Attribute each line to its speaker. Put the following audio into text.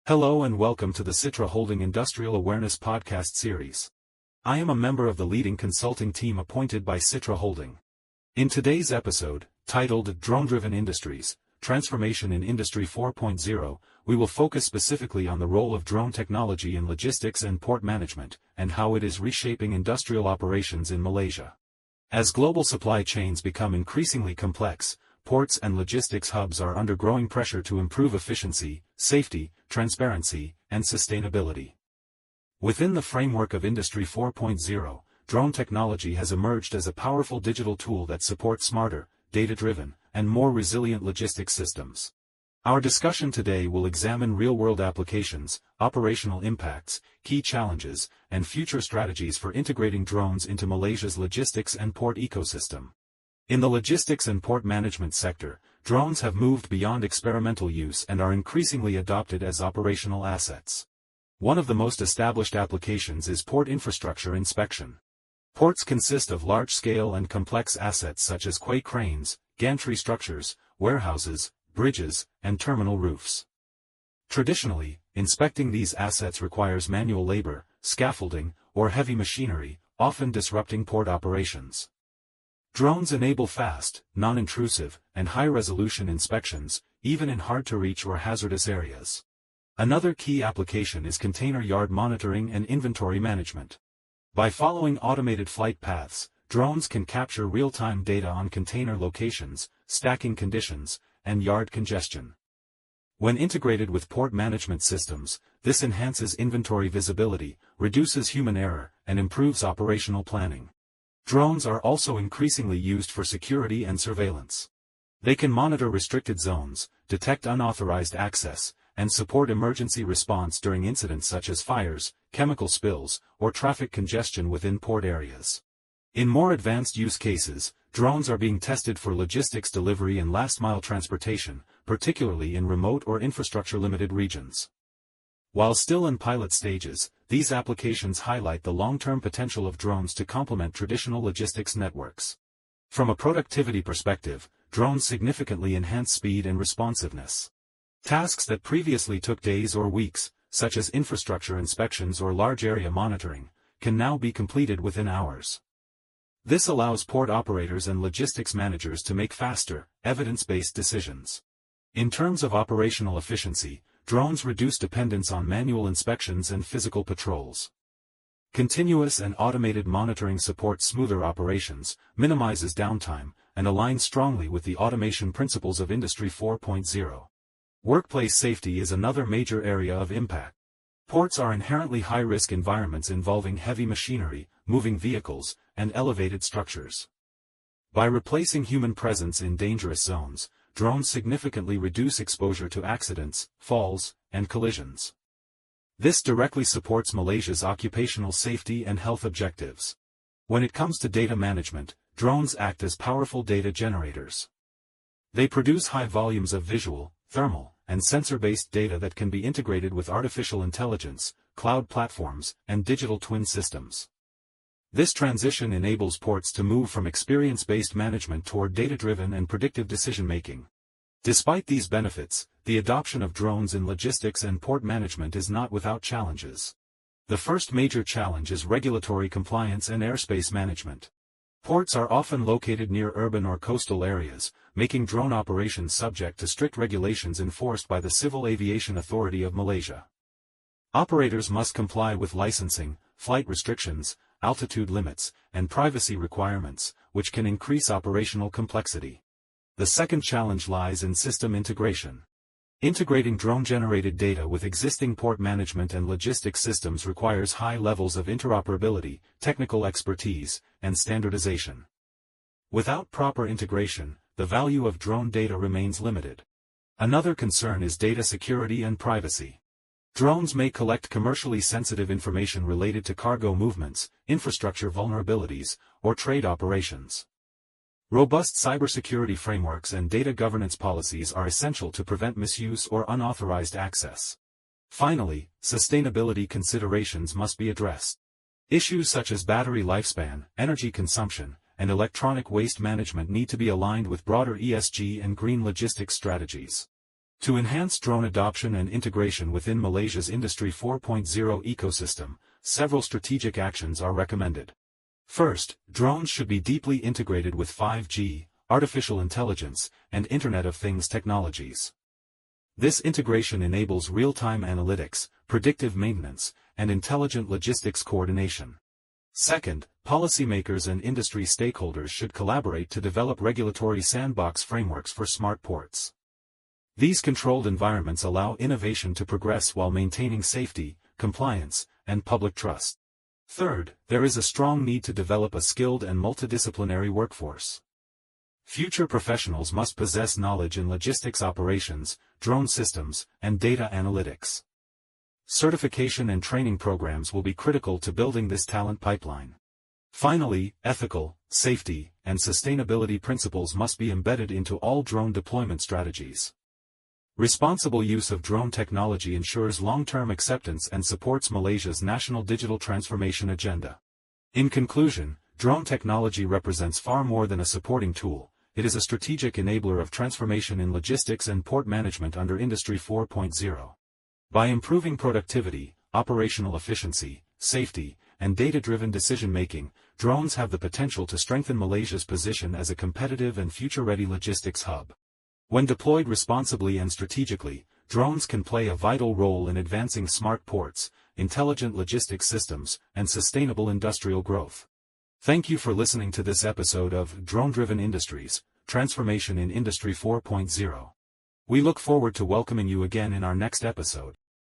Speaker 1: Hello and welcome to the Citra Holding Industrial Awareness Podcast Series. I am a member of the leading consulting team appointed by Citra Holding. In today's episode, titled Drone-Driven Industries, Transformation in Industry 4.0, we will focus specifically on the role of drone technology in logistics and port management, and how it is reshaping industrial operations in Malaysia. As global supply chains become increasingly complex, ports and logistics hubs are under growing pressure to improve efficiency, safety, transparency, and sustainability. Within the framework of Industry 4.0, drone technology has emerged as a powerful digital tool that supports smarter, data-driven, and more resilient logistics systems. Our discussion today will examine real-world applications, operational impacts, key challenges, and future strategies for integrating drones into Malaysia's logistics and port ecosystem. In the logistics and port management sector, drones have moved beyond experimental use and are increasingly adopted as operational assets. One of the most established applications is port infrastructure inspection. Ports consist of large-scale and complex assets such as quay cranes, gantry structures, warehouses, bridges, and terminal roofs. Traditionally, inspecting these assets requires manual labor, scaffolding, or heavy machinery, often disrupting port operations. Drones enable fast, non-intrusive, and high-resolution inspections, even in hard-to-reach or hazardous areas. Another key application is container yard monitoring and inventory management. By following automated flight paths, drones can capture real-time data on container locations, stacking conditions, and yard congestion. When integrated with port management systems, this enhances inventory visibility, reduces human error, and improves operational planning. Drones are also increasingly used for security and surveillance. They can monitor restricted zones, detect unauthorized access, and support emergency response during incidents such as fires, chemical spills, or traffic congestion within port areas. In more advanced use cases, drones are being tested for logistics delivery and last-mile transportation, particularly in remote or infrastructure-limited regions. While still in pilot stages, these applications highlight the long-term potential of drones to complement traditional logistics networks. From a productivity perspective, drones significantly enhance speed and responsiveness. Tasks that previously took days or weeks, such as infrastructure inspections or large-area monitoring, can now be completed within hours. This allows port operators and logistics managers to make faster, evidence-based decisions. In terms of operational efficiency, drones reduce dependence on manual inspections and physical patrols. Continuous and automated monitoring supports smoother operations, minimizes downtime, and aligns strongly with the automation principles of Industry 4.0. Workplace safety is another major area of impact. Ports are inherently high-risk environments involving heavy machinery, moving vehicles, and elevated structures. By replacing human presence in dangerous zones, drones significantly reduce exposure to accidents, falls, and collisions. This directly supports Malaysia's occupational safety and health objectives. When it comes to data management, drones act as powerful data generators. They produce high volumes of visual, thermal, and sensor-based data that can be integrated with artificial intelligence, cloud platforms, and digital twin systems. This transition enables ports to move from experience-based management toward data-driven and predictive decision-making. Despite these benefits, the adoption of drones in logistics and port management is not without challenges. The first major challenge is regulatory compliance and airspace management. Ports are often located near urban or coastal areas, making drone operations subject to strict regulations enforced by the Civil Aviation Authority of Malaysia. Operators must comply with licensing, flight restrictions, altitude limits, and privacy requirements, which can increase operational complexity. The second challenge lies in system integration. Integrating drone-generated data with existing port management and logistics systems requires high levels of interoperability, technical expertise, and standardization. Without proper integration, the value of drone data remains limited. Another concern is data security and privacy. Drones may collect commercially sensitive information related to cargo movements, infrastructure vulnerabilities, or trade operations. Robust cybersecurity frameworks and data governance policies are essential to prevent misuse or unauthorized access. Finally, sustainability considerations must be addressed. Issues such as battery lifespan, energy consumption, and electronic waste management need to be aligned with broader ESG and green logistics strategies. To enhance drone adoption and integration within Malaysia's Industry 4.0 ecosystem, several strategic actions are recommended. First, drones should be deeply integrated with 5G, artificial intelligence, and Internet of Things technologies. This integration enables real-time analytics, predictive maintenance, and intelligent logistics coordination. Second, policymakers and industry stakeholders should collaborate to develop regulatory sandbox frameworks for smart ports. These controlled environments allow innovation to progress while maintaining safety, compliance, and public trust. Third, there is a strong need to develop a skilled and multidisciplinary workforce. Future professionals must possess knowledge in logistics operations, drone systems, and data analytics. Certification and training programs will be critical to building this talent pipeline. Finally, ethical, safety, and sustainability principles must be embedded into all drone deployment strategies. Responsible use of drone technology ensures long-term acceptance and supports Malaysia's national digital transformation agenda. In conclusion, drone technology represents far more than a supporting tool. It is a strategic enabler of transformation in logistics and port management under Industry 4.0. By improving productivity, operational efficiency, safety, and data-driven decision-making, drones have the potential to strengthen Malaysia's position as a competitive and future-ready logistics hub. When deployed responsibly and strategically, drones can play a vital role in advancing smart ports, intelligent logistics systems, and sustainable industrial growth. Thank you for listening to this episode of Drone-Driven Industries, Transformation in Industry 4.0. We look forward to welcoming you again in our next episode.